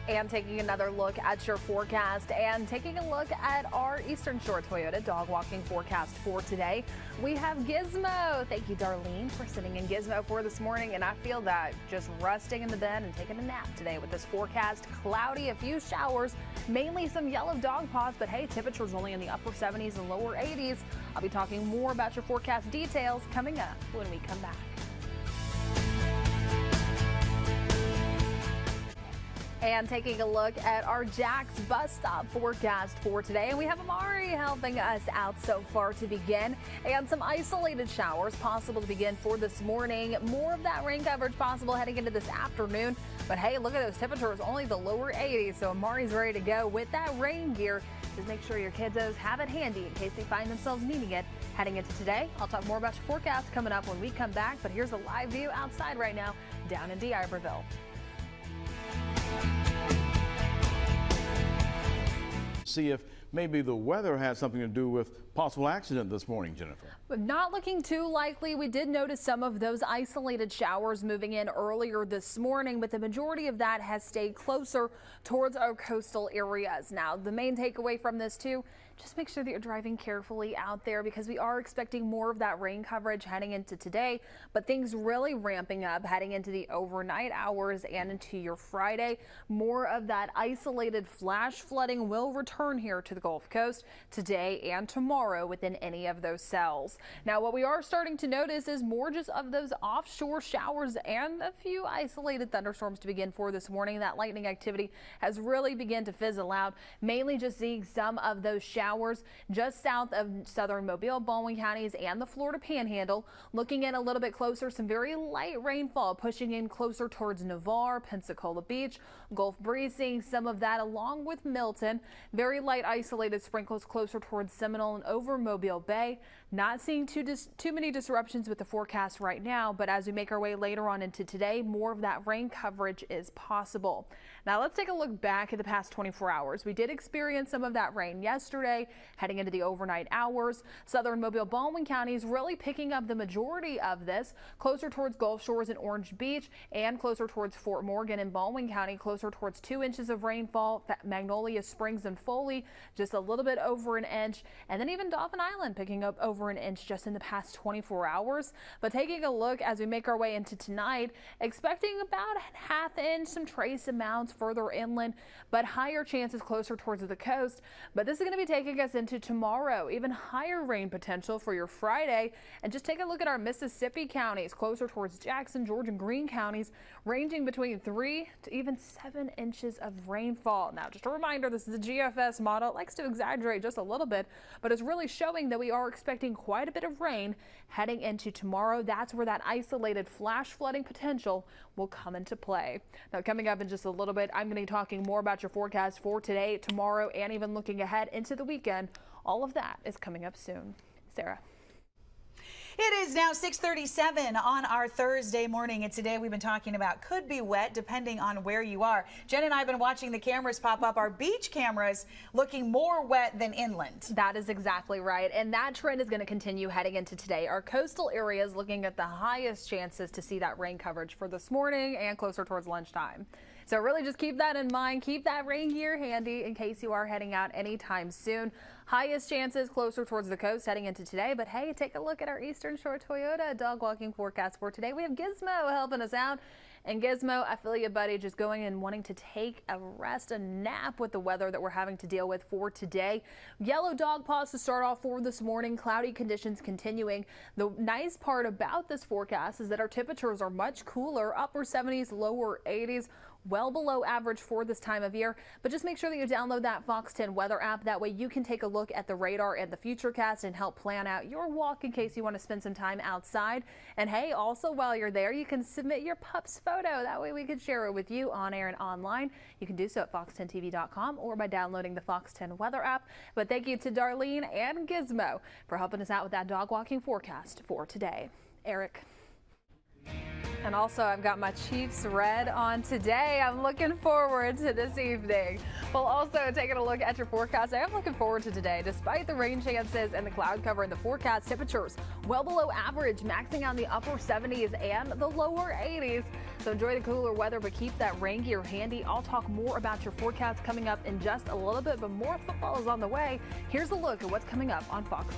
And taking another look at your forecast and taking a look at our Eastern Shore Toyota dog walking forecast for today. We have Gizmo. Thank you, Darlene, for sitting in Gizmo for this morning. And I feel that just resting in the bed and taking a nap today with this forecast. Cloudy, a few showers, mainly some yellow dog paws. But hey, temperatures only in the upper 70s and lower 80s. I'll be talking more about your forecast details coming up when we come back. And taking a look at our Jack's bus stop forecast for today. And we have Amari helping us out so far to begin. And some isolated showers possible to begin for this morning. More of that rain coverage possible heading into this afternoon. But hey, look at those temperatures, only the lower 80s. So Amari's ready to go with that rain gear. Just make sure your kiddos have it handy in case they find themselves needing it heading into today. I'll talk more about your forecast coming up when we come back. But here's a live view outside right now down in D'Iberville. See if maybe the weather had something to do with possible accident this morning, Jennifer. But not looking too likely. We did notice some of those isolated showers moving in earlier this morning, but the majority of that has stayed closer towards our coastal areas. Now, the main takeaway from this too, just make sure that you're driving carefully out there because we are expecting more of that rain coverage heading into today, but things really ramping up heading into the overnight hours and into your Friday. More of that isolated flash flooding will return here to the Gulf Coast today and tomorrow within any of those cells. Now, what we are starting to notice is more just of those offshore showers and a few isolated thunderstorms to begin for this morning. That lightning activity has really begun to fizzle out, mainly just seeing some of those showers just south of southern Mobile, Baldwin counties and the Florida Panhandle. Looking in a little bit closer, some very light rainfall pushing in closer towards Navarre, Pensacola Beach, Gulf Breeze, seeing some of that along with Milton. Very light isolated sprinkles closer towards Seminole and over Mobile Bay. Not seeing too many disruptions with the forecast right now, but as we make our way later on into today, more of that rain coverage is possible. Now let's take a look back at the past 24 hours. We did experience some of that rain yesterday, heading into the overnight hours. Southern Mobile, Baldwin counties really picking up the majority of this, closer towards Gulf Shores and Orange Beach, and closer towards Fort Morgan and Baldwin County, closer towards 2 inches of rainfall. Magnolia Springs and Foley, just a little bit over an inch, and then even Dauphin Island picking up over an inch just in the past 24 hours. But taking a look as we make our way into tonight, expecting about a ½ inch, some trace amounts further inland, but higher chances closer towards the coast. But this is going to be taking us into tomorrow, even higher rain potential for your Friday. And just take a look at our Mississippi counties, closer towards Jackson, George, and Greene counties, ranging between 3 to even 7 inches of rainfall. Now, just a reminder, this is a GFS model. It likes to exaggerate just a little bit, but it's really showing that we are expecting quite a bit of rain heading into tomorrow. That's where that isolated flash flooding potential will come into play. Now, coming up in just a little bit, I'm going to be talking more about your forecast for today, tomorrow, and even looking ahead into the weekend. All of that is coming up soon. Sarah. It is now 6:37 on our Thursday morning, and today we've been talking about could be wet depending on where you are. Jen and I have been watching the cameras pop up, our beach cameras looking more wet than inland. That is exactly right, and that trend is going to continue heading into today. Our coastal areas looking at the highest chances to see that rain coverage for this morning and closer towards lunchtime. So really just keep that in mind. Keep that rain gear handy in case you are heading out anytime soon. Highest chances closer towards the coast heading into today. But hey, take a look at our Eastern Shore Toyota dog walking forecast for today. We have Gizmo helping us out. And Gizmo, I feel you, buddy, just going and wanting to take a rest, a nap with the weather that we're having to deal with for today. Yellow dog paws to start off for this morning. Cloudy conditions continuing. The nice part about this forecast is that our temperatures are much cooler, upper 70s, lower 80s. Well below average for this time of year, but just make sure that you download that Fox 10 weather app. That way you can take a look at the radar and the futurecast and help plan out your walk in case you want to spend some time outside. And hey, also while you're there, you can submit your pup's photo. That way we can share it with you on air and online. You can do so at fox10tv.com or by downloading the Fox 10 weather app. But thank you to Darlene and Gizmo for helping us out with that dog walking forecast for today. Eric. And also, I've got my Chiefs red on today. I'm looking forward to this evening. Well, also taking a look at your forecast, I am looking forward to today. Despite the rain chances and the cloud cover in the forecast, temperatures well below average, maxing out in the upper 70s and the lower 80s. So enjoy the cooler weather, but keep that rain gear handy. I'll talk more about your forecast coming up in just a little bit, but more football is on the way. Here's a look at what's coming up on Fox 10.